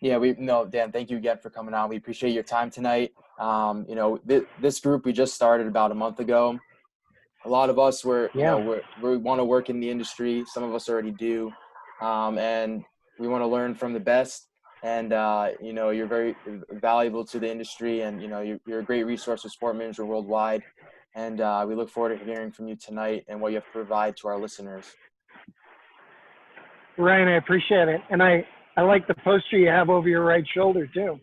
Yeah, no, Dan, thank you again for coming on. We appreciate your time tonight. This group we just started about a month ago. A lot of us Yeah. we want to work in the industry. Some of us already do, and we want to learn from the best. And you're very valuable to the industry, and you're a great resource for sport manager worldwide. And we look forward to hearing from you tonight and what you have to provide to our listeners. Ryan, I appreciate it. And I like the poster you have over your right shoulder too.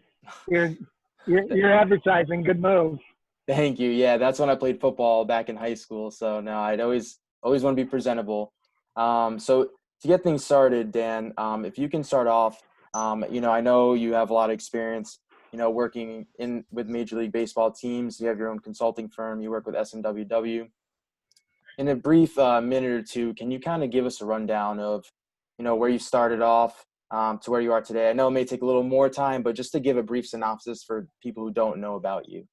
You're advertising. Good move. Thank you. Yeah, that's when I played football back in high school. So no, I'd always want to be presentable. So to get things started, Dan, if you can start off, I know you have a lot of experience, working with Major League Baseball teams. You have your own consulting firm. You work with SMWW. In a brief minute or two, can you kind of give us a rundown of, where you started off to where you are today? I know it may take a little more time, but just to give a brief synopsis for people who don't know about you.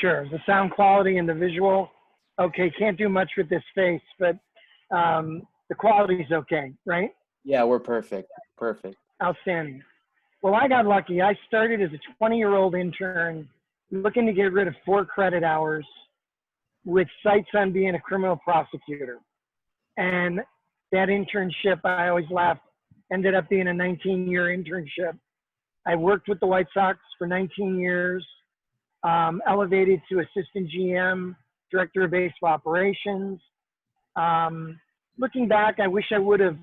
Sure. The sound quality and the visual. Okay. Can't do much with this face, but the quality is okay, right? Yeah, we're perfect. Perfect. Outstanding. Well, I got lucky. I started as a 20-year-old intern looking to get rid of 4 credit hours with sights on being a criminal prosecutor. And that internship, I always laugh, ended up being a 19-year internship. I worked with the White Sox for 19 years, elevated to assistant GM, director of baseball operations. Looking back, I wish I would have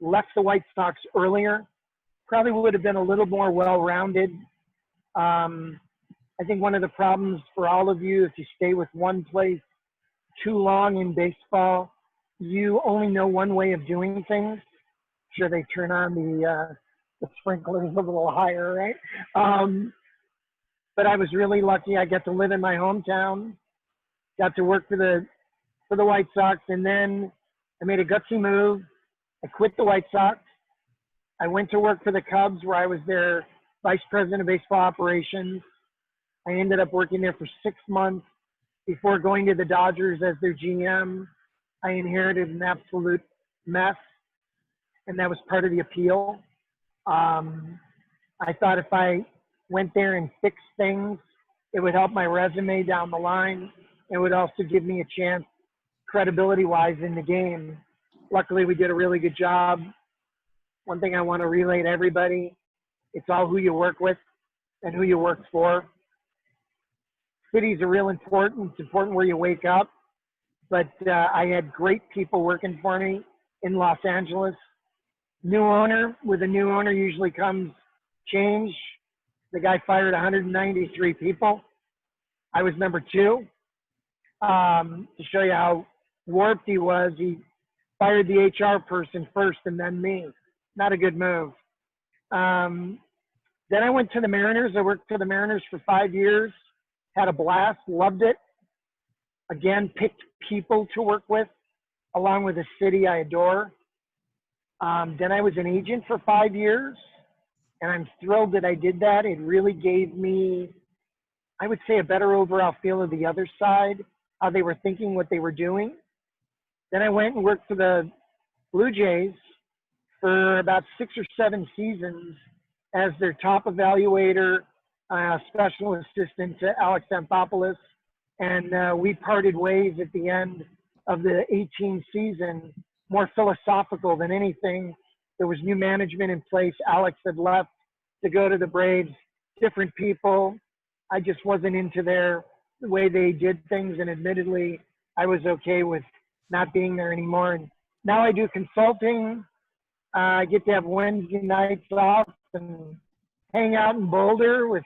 left the White Sox earlier. Probably would have been a little more well-rounded. I think one of the problems for all of you, if you stay with one place too long in baseball, you only know one way of doing things. Sure, they turn on the sprinklers a little higher, right? But I was really lucky. I got to live in my hometown, got to work for the White Sox, and then I made a gutsy move. I quit the White Sox. I went to work for the Cubs, where I was their vice president of baseball operations. I ended up working there for 6 months before going to the Dodgers as their GM. I inherited an absolute mess, and that was part of the appeal. I thought if I went there and fixed things, it would help my resume down the line. It would also give me a chance, credibility-wise, in the game. Luckily, we did a really good job. One thing I want to relay to everybody, it's all who you work with and who you work for. Cities are real important. It's important where you wake up. But I had great people working for me in Los Angeles. New owner, with a new owner usually comes change. The guy fired 193 people. I was number 2. To show you how warped he was, he fired the HR person first and then me. Not a good move. Then I went to the Mariners. I worked for the Mariners for 5 years. Had a blast, loved it. Again, picked people to work with, along with a city I adore. Then I was an agent for 5 years, and I'm thrilled that I did that. It really gave me, I would say, a better overall feel of the other side, how they were thinking, what they were doing. Then I went and worked for the Blue Jays for about 6 or 7 seasons as their top evaluator, special assistant to Alex Anthopoulos. And we parted ways at the end of the 18 season, more philosophical than anything. There was new management in place. Alex had left to go to the Braves, different people. I just wasn't into the way they did things. And admittedly, I was okay with not being there anymore. And now I do consulting. I get to have Wednesday nights off and hang out in Boulder with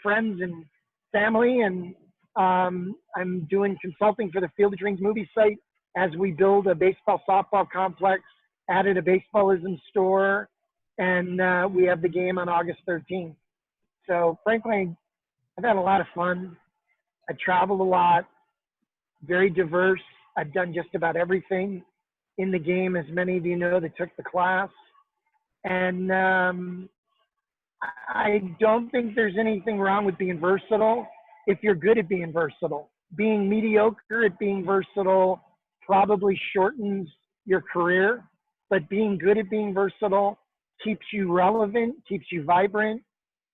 friends and family. And I'm doing consulting for the Field of Dreams movie site as we build a baseball softball complex, added a baseballism store, and we have the game on August 13th. So frankly, I've had a lot of fun. I traveled a lot, very diverse. I've done just about everything in the game, as many of you know that took the class. And I don't think there's anything wrong with being versatile if you're good at being versatile. Being mediocre at being versatile probably shortens your career, but being good at being versatile keeps you relevant, keeps you vibrant,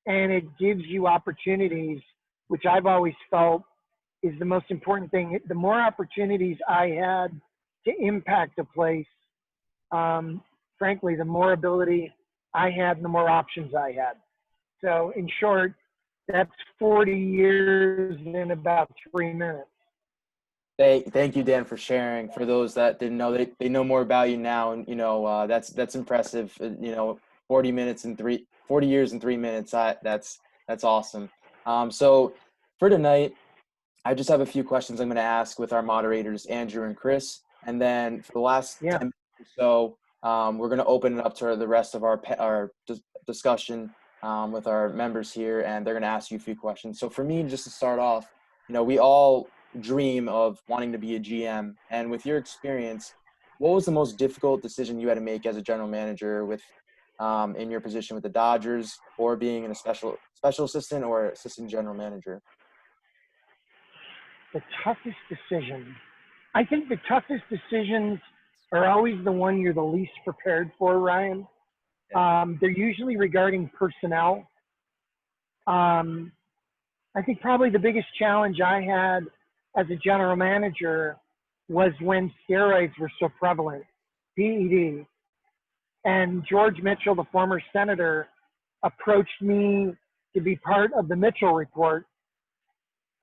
and it gives you opportunities, which I've always felt is the most important thing. The more opportunities I had to impact a place, frankly, the more ability I had and the more options I had. So in short, that's 40 years in about 3 minutes. Thank you, Dan, for sharing. For those that didn't know, they know more about you now, and that's impressive. 40 years in 3 minutes. That's awesome. So for tonight, I just have a few questions I'm going to ask with our moderators, Andrew and Chris, and then for the last Yeah. 10 minutes or so, we're going to open it up to the rest of our discussion with our members here, and they're going to ask you a few questions. So for me, just to start off, we all dream of wanting to be a GM, and with your experience, what was the most difficult decision you had to make as a general manager with in your position with the Dodgers, or being in a special assistant or assistant general manager? The toughest decision. I think the toughest decisions are always the one you're the least prepared for, Ryan. They're usually regarding personnel. I think probably the biggest challenge I had as a general manager was when steroids were so prevalent, PED. And George Mitchell, the former senator, approached me to be part of the Mitchell report.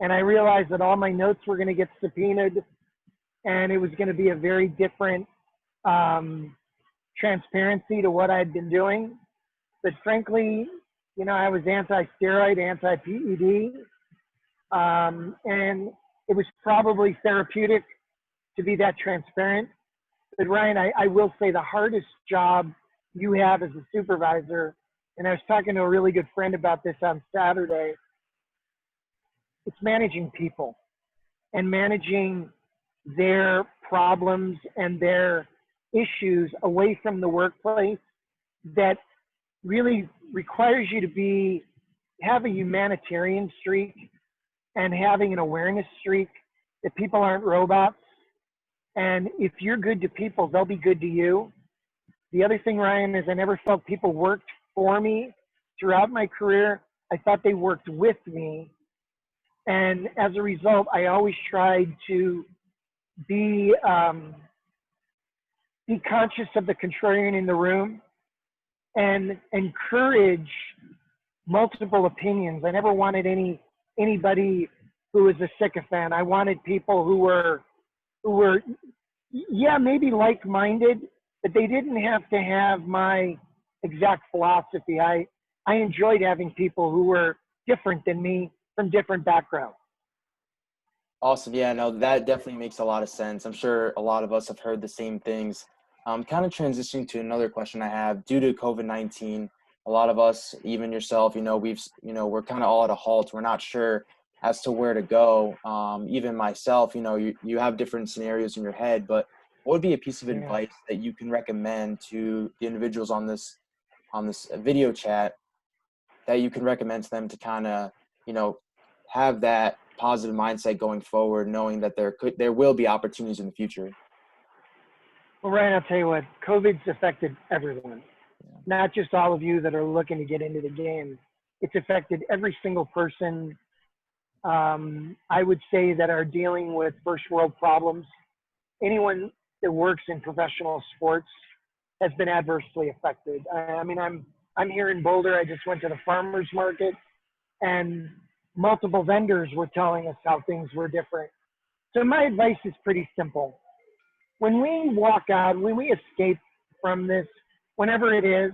And I realized that all my notes were going to get subpoenaed, and it was going to be a very different transparency to what I'd been doing. But frankly, I was anti-steroid, anti-PED, and it was probably therapeutic to be that transparent. But Ryan, I will say the hardest job you have as a supervisor, and I was talking to a really good friend about this on Saturday, it's managing people and managing their problems and their issues away from the workplace that really requires you to have a humanitarian streak and having an awareness streak that people aren't robots. And if you're good to people, they'll be good to you. The other thing, Ryan, is I never felt people worked for me throughout my career. I thought they worked with me. And as a result, I always tried to be conscious of the contrarian in the room and encourage multiple opinions. I never wanted anybody who was a sycophant. I wanted people who were maybe like-minded, but they didn't have to have my exact philosophy. I enjoyed having people who were different than me from different backgrounds. Awesome. Yeah, no, that definitely makes a lot of sense. I'm sure a lot of us have heard the same things. Kind of transitioning to another question I have. Due to COVID-19, a lot of us, even yourself, we're kind of all at a halt. We're not sure as to where to go. Even myself, you have different scenarios in your head, but what would be a piece of advice that you can recommend to the individuals on this video chat that you can recommend to them to kind of, have that positive mindset going forward, knowing that there will be opportunities in the future? Well, Ryan, I'll tell you what, COVID's affected everyone, not just all of you that are looking to get into the game. It's affected every single person, I would say, that are dealing with first world problems. Anyone that works in professional sports has been adversely affected. I'm here in Boulder. I just went to the farmers market, and multiple vendors were telling us how things were different. So my advice is pretty simple. When we walk out, when we escape from this, whenever it is,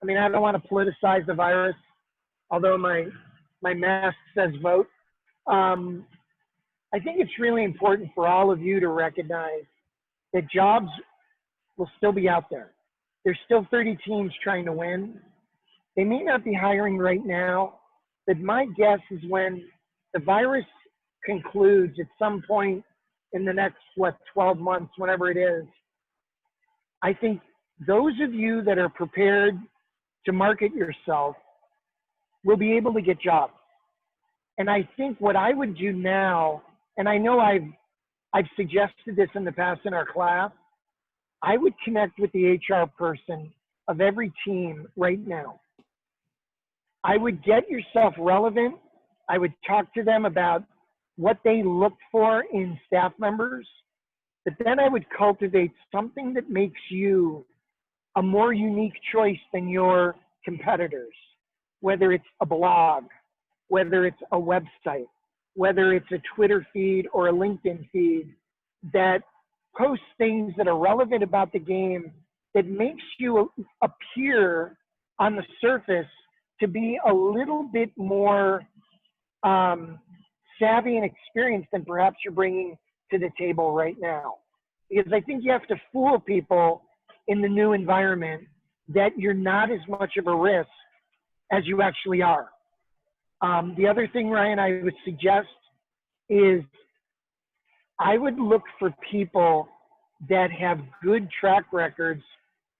I don't want to politicize the virus, although my mask says vote. I think it's really important for all of you to recognize that jobs will still be out there. There's still 30 teams trying to win. They may not be hiring right now, but my guess is when the virus concludes at some point in the next, 12 months, whatever it is, I think those of you that are prepared to market yourself will be able to get jobs. And I think what I would do now, and I know I've suggested this in the past in our class, I would connect with the HR person of every team right now. I would get yourself relevant. I would talk to them about what they look for in staff members, but then I would cultivate something that makes you a more unique choice than your competitors, whether it's a blog, whether it's a website, whether it's a Twitter feed or a LinkedIn feed that posts things that are relevant about the game that makes you appear on the surface to be a little bit more savvy and experienced than perhaps you're bringing to the table right now. Because I think you have to fool people in the new environment that you're not as much of a risk as you actually are. The other thing, Ryan, I would suggest is I would look for people that have good track records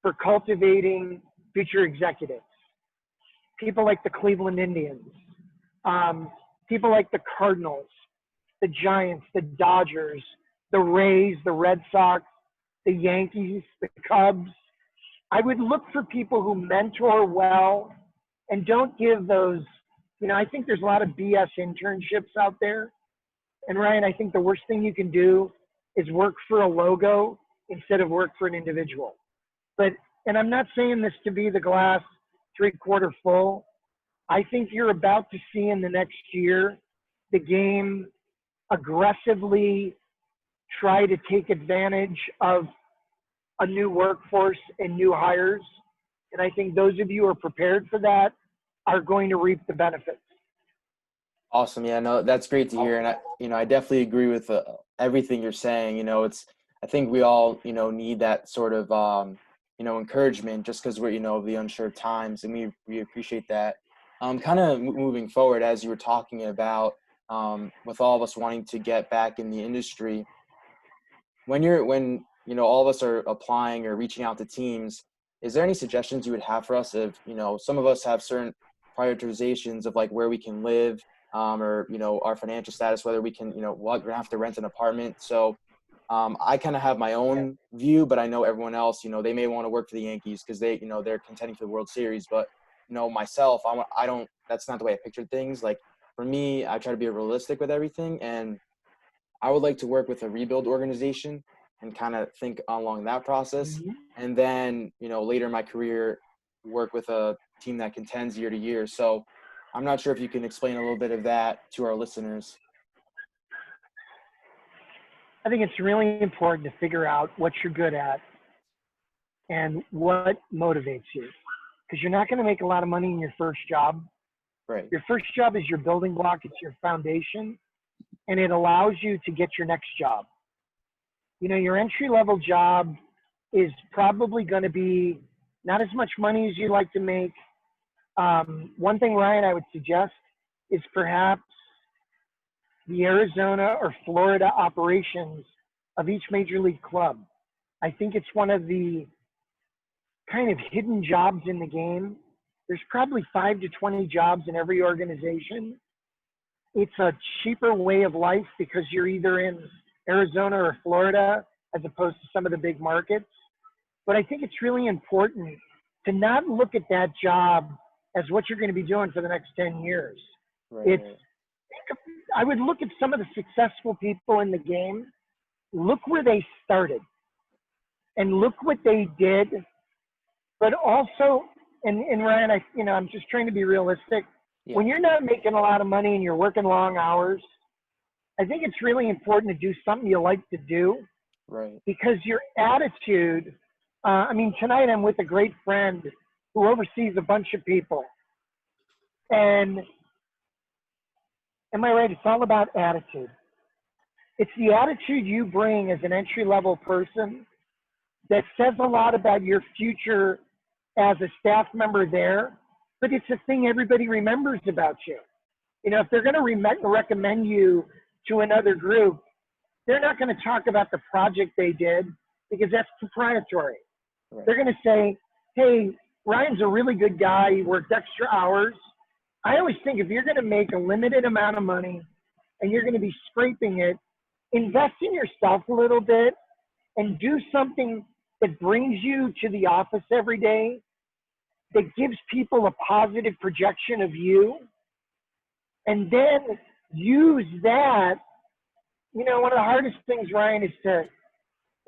for cultivating future executives. People like the Cleveland Indians, people like the Cardinals, the Giants, the Dodgers, the Rays, the Red Sox, the Yankees, the Cubs. I would look for people who mentor well and don't give those, I think there's a lot of BS internships out there. And Ryan, I think the worst thing you can do is work for a logo instead of work for an individual. And I'm not saying this to be the glass 3/4 full. I think you're about to see in the next year the game aggressively try to take advantage of a new workforce and new hires. And I think those of you who are prepared for that are going to reap the benefits. Awesome. Yeah, no, that's great to hear. And I definitely agree with everything you're saying. I think we all, need that sort of, encouragement just because we're, of the unsure times, and we appreciate that. Kind of moving forward, as you were talking about, with all of us wanting to get back in the industry, when all of us are applying or reaching out to teams, is there any suggestions you would have for us if, some of us have certain prioritizations of like where we can live, or, our financial status, whether we can, we're gonna have to rent an apartment. So I kind of have my own view, but I know everyone else, they may want to work for the Yankees because they, they're contending for the World Series. But, myself, that's not the way I pictured things. Like for me, I try to be realistic with everything. And I would like to work with a rebuild organization and kind of think along that process. Mm-hmm. And then, later in my career, work with a team that contends year to year. So I'm not sure if you can explain a little bit of that to our listeners. I think it's really important to figure out what you're good at and what motivates you. Because you're not going to make a lot of money in your first job. Right. Your first job is your building block, it's your foundation, and it allows you to get your next job. Your entry-level job is probably going to be not as much money as you like to make. One thing, Ryan, I would suggest is perhaps the Arizona or Florida operations of each major league club. I think it's one of the kind of hidden jobs in the game. There's probably 5 to 20 jobs in every organization. It's a cheaper way of life because you're either in Arizona or Florida as opposed to some of the big markets. But I think it's really important to not look at that job as what you're going to be doing for the next 10 years. Right. I would look at some of the successful people in the game, look where they started and look what they did, but also, and Ryan, I'm just trying to be realistic. Yeah. When you're not making a lot of money and you're working long hours, I think it's really important to do something you like to do. Right. Because your attitude, tonight I'm with a great friend who oversees a bunch of people. And am I right? It's all about attitude. It's the attitude you bring as an entry-level person that says a lot about your future as a staff member there, but it's a thing everybody remembers about you. If they're going to recommend you to another group, they're not going to talk about the project they did because that's proprietary. Right. They're going to say, hey, Ryan's a really good guy. He worked extra hours. I always think if you're going to make a limited amount of money and you're going to be scraping it, invest in yourself a little bit and do something that brings you to the office every day that gives people a positive projection of you, and then use that. You know, one of the hardest things, Ryan, is to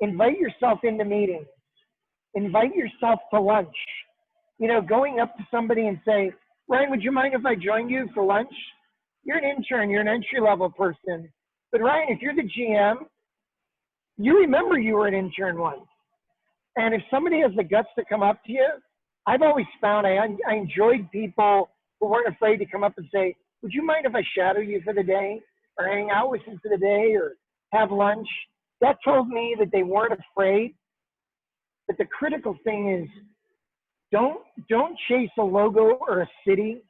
invite yourself into meetings, invite yourself to lunch. You know, going up to somebody and say, Ryan, would you mind if I joined you for lunch? You're an intern, you're an entry-level person. But Ryan, if you're the GM, you remember you were an intern once. And if somebody has the guts to come up to you, I've always found I enjoyed people who weren't afraid to come up and say, would you mind if I shadow you for the day or hang out with you for the day or have lunch? That told me that they weren't afraid. But the critical thing is don't chase a logo or a city.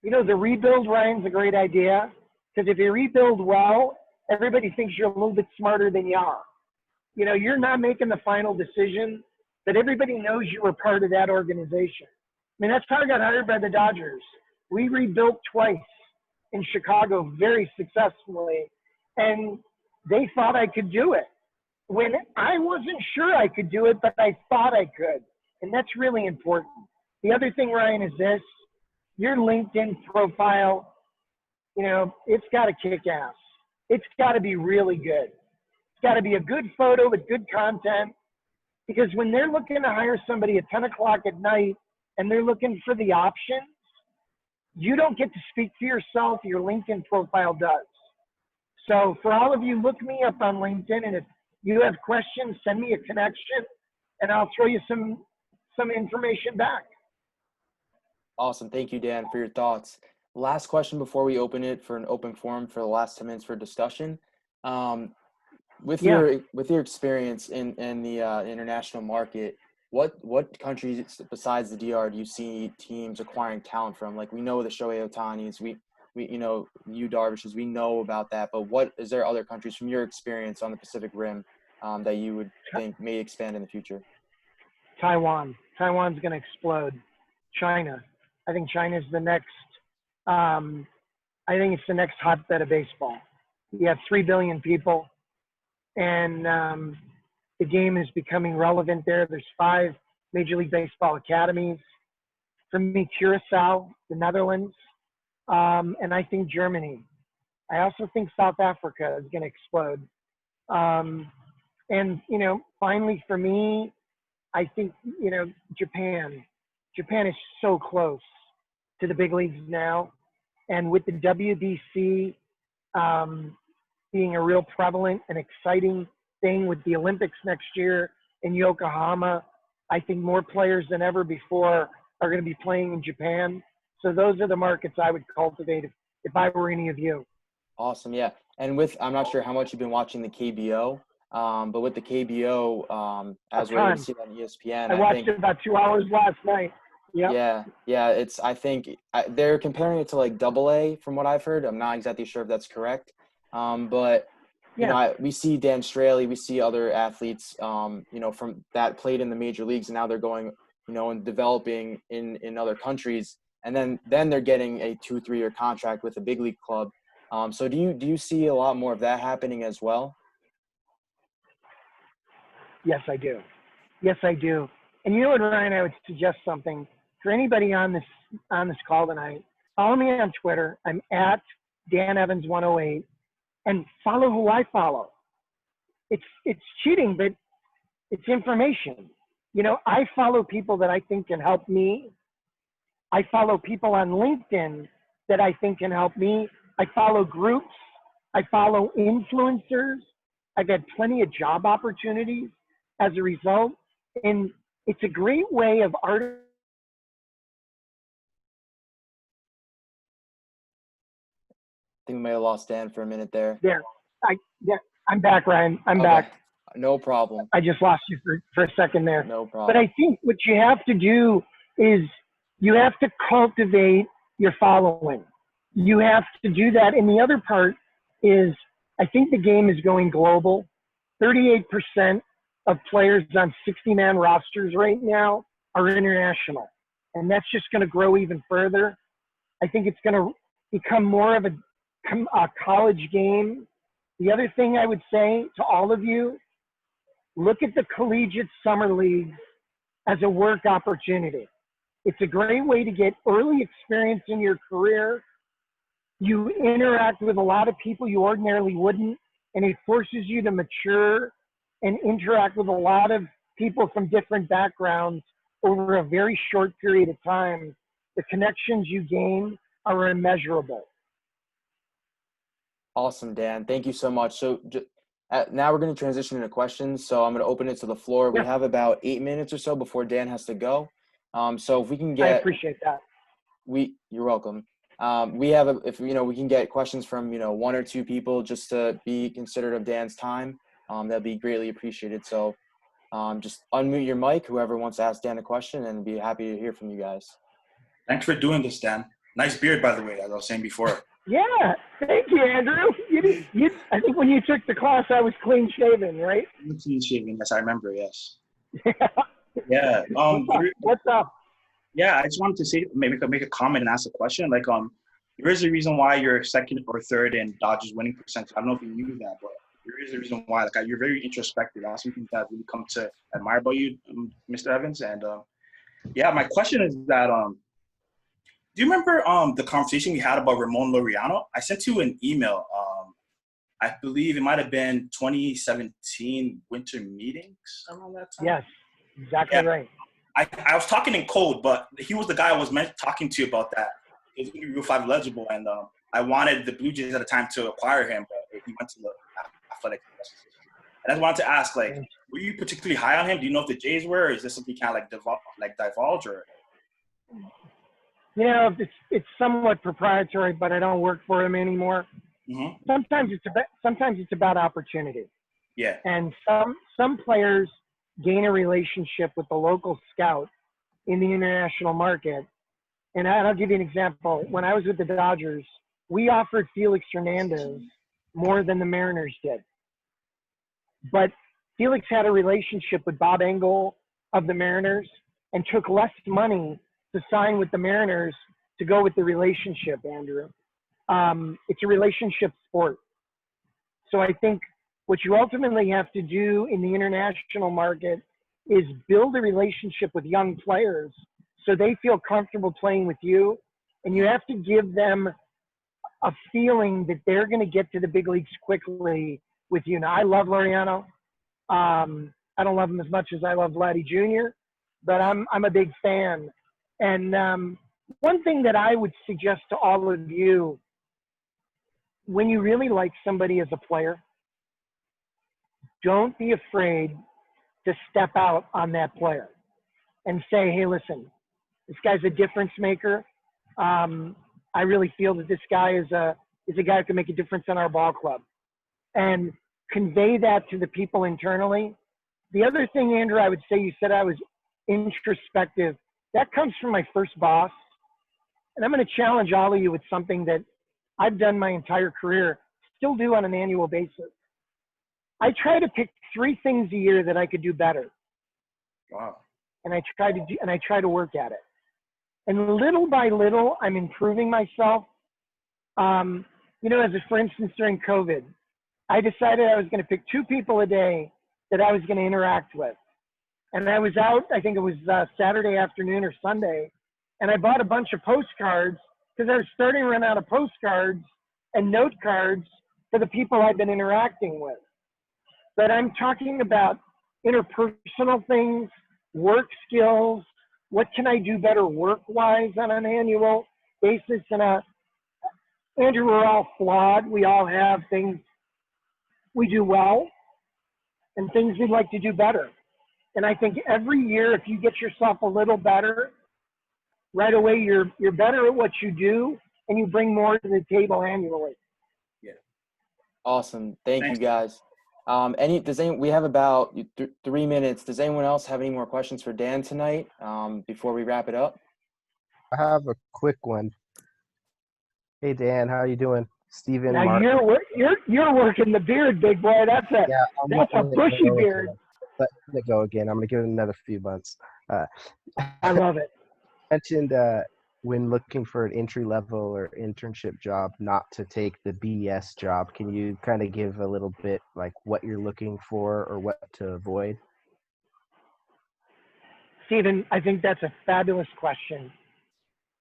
You know, the rebuild, Ryan's a great idea, because if you rebuild well, everybody thinks you're a little bit smarter than you are. You know, you're not making the final decision, but everybody knows you were part of that organization. I mean, that's how I got hired by the Dodgers. We rebuilt twice in Chicago very successfully, and they thought I could do it when I wasn't sure I could do it, but I thought I could. And that's really important. The other thing, Ryan, is this. Your LinkedIn profile, you know, it's got to kick ass. It's got to be really good. It's got to be a good photo with good content, because when they're looking to hire somebody at 10 o'clock at night and they're looking for the options, you don't get to speak for yourself. Your LinkedIn profile does. So for all of you, look me up on LinkedIn, and if you have questions, send me a connection, and I'll throw you some information back. Awesome. Thank you, Dan, for your thoughts. Last question before we open it for an open forum for the last 10 minutes for discussion. With your experience in the international market, what countries besides the DR do you see teams acquiring talent from? Like, we know the Shohei Ohtanis, we you know, Yu Darvishes, we know about that, but what is there other countries from your experience on the Pacific Rim that you would think may expand in the future? Taiwan's going to explode. China. I think China's the next, I think it's the next hotbed of baseball. You have 3 billion people, and the game is becoming relevant there. There's 5 Major League Baseball academies. For me, Curacao, the Netherlands, and I think Germany. I also think South Africa is going to explode. And, you know, finally for me, I think, you know, Japan. Japan is so close to the big leagues now. And with the WBC being a real prevalent and exciting thing with the Olympics next year in Yokohama, I think more players than ever before are going to be playing in Japan. So those are the markets I would cultivate if I were any of you. Awesome. Yeah. And I'm not sure how much you've been watching the KBO, but with the KBO, as we're able to see that on ESPN, I watched it about 2 hours last night. Yep. Yeah. I think they're comparing it to like AA from what I've heard. I'm not exactly sure if that's correct. But you know, we see Dan Straley, we see other athletes, you know, from that played in the major leagues, and now they're going, you know, and developing in other countries, and then they're getting a 2-3 year contract with a big league club. So do you see a lot more of that happening as well? Yes, I do. Yes, I do. And you know what, Ryan, I would suggest something for anybody on this call tonight. Follow me on Twitter. I'm at Dan Evans 108, and follow who I follow. It's cheating, but it's information. You know, I follow people that I think can help me. I follow people on LinkedIn that I think can help me. I follow groups. I follow influencers. I've had plenty of job opportunities as a result. And it's a great way of art. I think we may have lost Dan for a minute there. I'm back, Ryan. I'm back. No problem. I just lost you for a second there. No problem. But I think what you have to do is you have to cultivate your following. You have to do that. And the other part is I think the game is going global. 38% of players on 60-man rosters right now are international. And that's just going to grow even further. I think it's going to become more of a college game. The other thing I would say to all of you, look at the collegiate summer leagues as a work opportunity. It's a great way to get early experience in your career. You interact with a lot of people you ordinarily wouldn't, and it forces you to mature and interact with a lot of people from different backgrounds over a very short period of time. The connections you gain are immeasurable. Awesome, Dan. Thank you so much. So now we're going to transition into questions. So I'm going to open it to the floor. We Yeah, have about 8 minutes or so before Dan has to go. So if we can I get, appreciate that. you're welcome. We have, if we can get questions from, one or two people just to be considerate of Dan's time. That'd be greatly appreciated. So just unmute your mic, whoever wants to ask Dan a question, and be happy to hear from you guys. Thanks for doing this, Dan. Nice beard, by the way, as I was saying before. Yeah, thank you, Andrew. I think when you took the class, I was clean shaven, right? Clean shaven, yes, I remember, yes. Yeah. Yeah. What's up? Yeah, I just wanted to say, maybe make a comment and ask a question. Like, there is a reason why you're second or third in Dodgers winning percentage. I don't know if you knew that, but there is a reason why. Like, you're very introspective. That's something that I've really come to admire about you, Mr. Evans. And yeah, my question is that do you remember the conversation we had about Ramon Laureano? I sent you an email. I believe it might have been 2017 winter meetings around that time. Yes, exactly right. I was talking in code, but he was the guy I was talking to about that. He was going to be Rule 5 eligible, and I wanted the Blue Jays at the time to acquire him, but he went to the Athletic. And I just wanted to ask, like, were you particularly high on him? Do you know if the Jays were? Or is this something kind of divulge? Or? It's somewhat proprietary, but I don't work for him anymore. Mm-hmm. Sometimes it's about opportunity. Yeah. And some players gain a relationship with the local scout in the international market. And I'll give you an example. When I was with the Dodgers, we offered Felix Hernandez more than the Mariners did. But Felix had a relationship with Bob Engel of the Mariners and took less money to sign with the Mariners to go with the relationship, Andrew. It's a relationship sport. So I think what you ultimately have to do in the international market is build a relationship with young players so they feel comfortable playing with you. And you have to give them a feeling that they're going to get to the big leagues quickly with you. Now, I love Laureano. I don't love him as much as I love Vladdy Jr., but I'm a big fan. And one thing that I would suggest to all of you, when you really like somebody as a player, don't be afraid to step out on that player and say, hey, listen, this guy's a difference maker. I really feel that this guy is a guy who can make a difference in our ball club. And convey that to the people internally. The other thing, Andrew, I would say, you said I was introspective. That comes from my first boss. And I'm going to challenge all of you with something that I've done my entire career, still do on an annual basis. I try to pick 3 things a year that I could do better. Wow. And I try to work at it. And little by little, I'm improving myself. For instance, during COVID, I decided I was going to pick 2 people a day that I was going to interact with. And I was out, I think it was Saturday afternoon or Sunday, and I bought a bunch of postcards because I was starting to run out of postcards and note cards for the people I've been interacting with. But I'm talking about interpersonal things, work skills, what can I do better work-wise on an annual basis? And Andrew, we're all flawed. We all have things we do well and things we'd like to do better. And I think every year, if you get yourself a little better, right away you're better at what you do and you bring more to the table annually. Yeah. Awesome. Thank Thanks. you guys. We have about 3 minutes. Does anyone else have any more questions for Dan tonight before we wrap it up? I have a quick one. Hey Dan, how you doing? Steven. Now Martin. you're working the beard, big boy. That's a bushy beard. Let it go again. I'm gonna give it another few months. I love it. Mentioned when looking for an entry level or internship job, not to take the BS job. Can you kind of give a little bit like what you're looking for or what to avoid? Stephen, I think that's a fabulous question.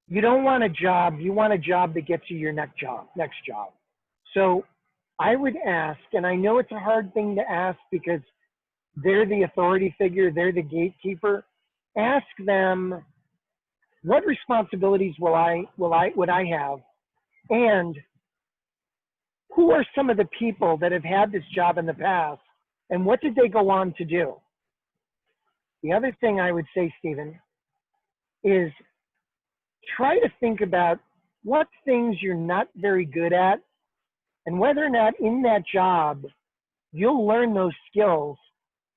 You don't want a job. You want a job that gets you your next job. So I would ask, and I know it's a hard thing to ask because they're the authority figure, they're the gatekeeper. Ask them, what responsibilities would I have? And who are some of the people that have had this job in the past, and what did they go on to do? The other thing I would say, Stephen, is try to think about what things you're not very good at and whether or not in that job you'll learn those skills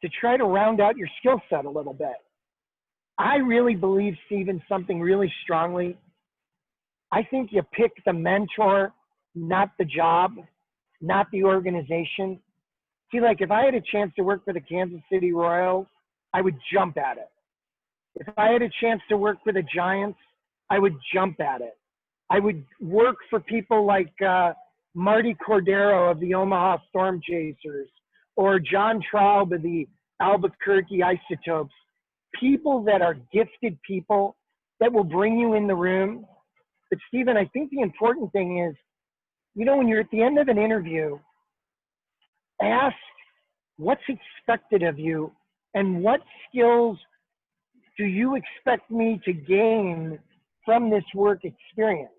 to try to round out your skill set a little bit. I really believe, Stephen, something really strongly. I think you pick the mentor, not the job, not the organization. See, like if I had a chance to work for the Kansas City Royals, I would jump at it. If I had a chance to work for the Giants, I would jump at it. I would work for people like Marty Cordero of the Omaha Storm Chasers or John Traub of the Albuquerque Isotopes. People that are gifted people that will bring you in the room. But Stephen, I think the important thing is, you know, when you're at the end of an interview, ask what's expected of you and what skills do you expect me to gain from this work experience?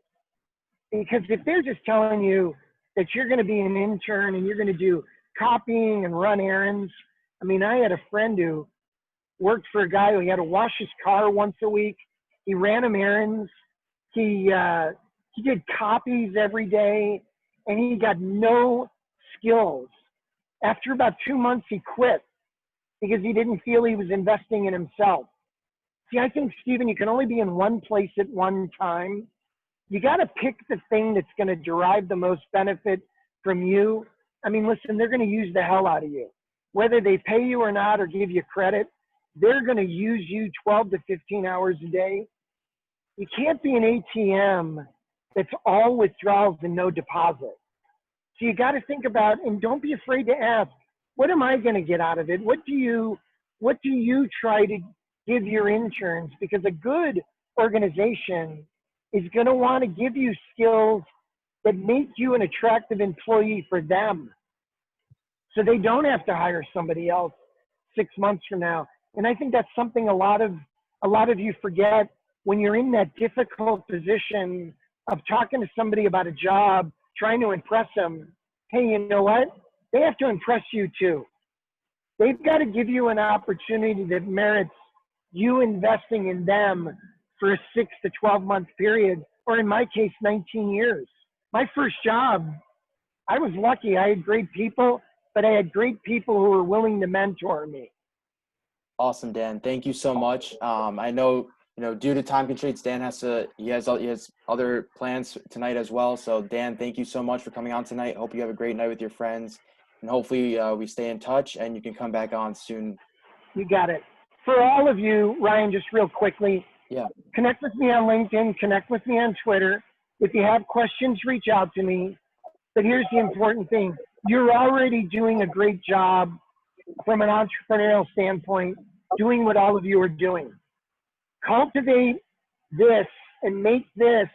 Because if they're just telling you that you're going to be an intern and you're going to do copying and run errands. I mean, I had a friend who worked for a guy who had to wash his car once a week. He ran him errands. He did copies every day, and he got no skills. After about 2 months, he quit because he didn't feel he was investing in himself. See, I think, Stephen, you can only be in one place at one time. You got to pick the thing that's going to derive the most benefit from you. I mean, listen, they're going to use the hell out of you. Whether they pay you or not or give you credit, they're going to use you 12 to 15 hours a day. You can't be an ATM that's all withdrawals and no deposit. So you got to think about, and don't be afraid to ask, what am I going to get out of it? What do you try to give your interns? Because a good organization is going to want to give you skills that make you an attractive employee for them, so they don't have to hire somebody else 6 months from now. And I think that's something a lot of you forget when you're in that difficult position of talking to somebody about a job, trying to impress them. Hey, you know what? They have to impress you too. They've got to give you an opportunity that merits you investing in them for a 6 to 12 month period, or in my case, 19 years. My first job, I was lucky. I had great people, but I had great people who were willing to mentor me. Awesome, Dan. Thank you so much. I know, due to time constraints, Dan he has other plans tonight as well. So Dan, thank you so much for coming on tonight. Hope you have a great night with your friends, and hopefully we stay in touch and you can come back on soon. You got it. For all of you, Ryan, just real quickly, connect with me on LinkedIn, connect with me on Twitter. If you have questions, reach out to me. But here's the important thing. You're already doing a great job from an entrepreneurial standpoint, doing what all of you are doing. Cultivate this and make this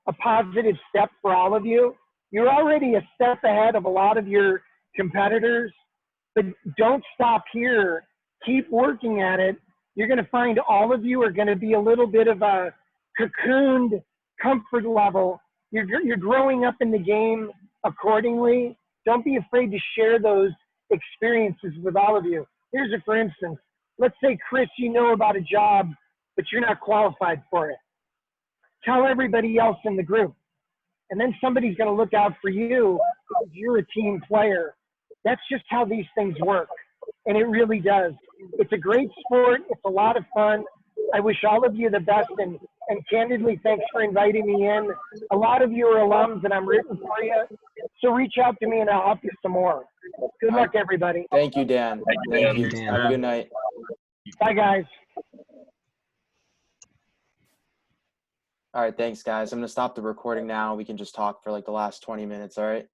a positive step for all of you. You're already a step ahead of a lot of your competitors, but don't stop here. Keep working at it. You're going to find all of you are going to be a little bit of a cocooned comfort level. You're growing up in the game accordingly. Don't be afraid to share those experiences with all of you. Here's a for instance. Let's say, Chris, you know about a job, but you're not qualified for it. Tell everybody else in the group. And then somebody's going to look out for you because you're a team player. That's just how these things work. And it really does. It's a great sport. It's a lot of fun. I wish all of you the best. And candidly, thanks for inviting me in. A lot of you are alums, and I'm rooting for you. So reach out to me, and I'll help you some more. Good luck, everybody. Thank you, Dan. Thank you. Dan. Have a good night. Bye, guys. All right, thanks, guys. I'm going to stop the recording now. We can just talk for like the last 20 minutes, all right?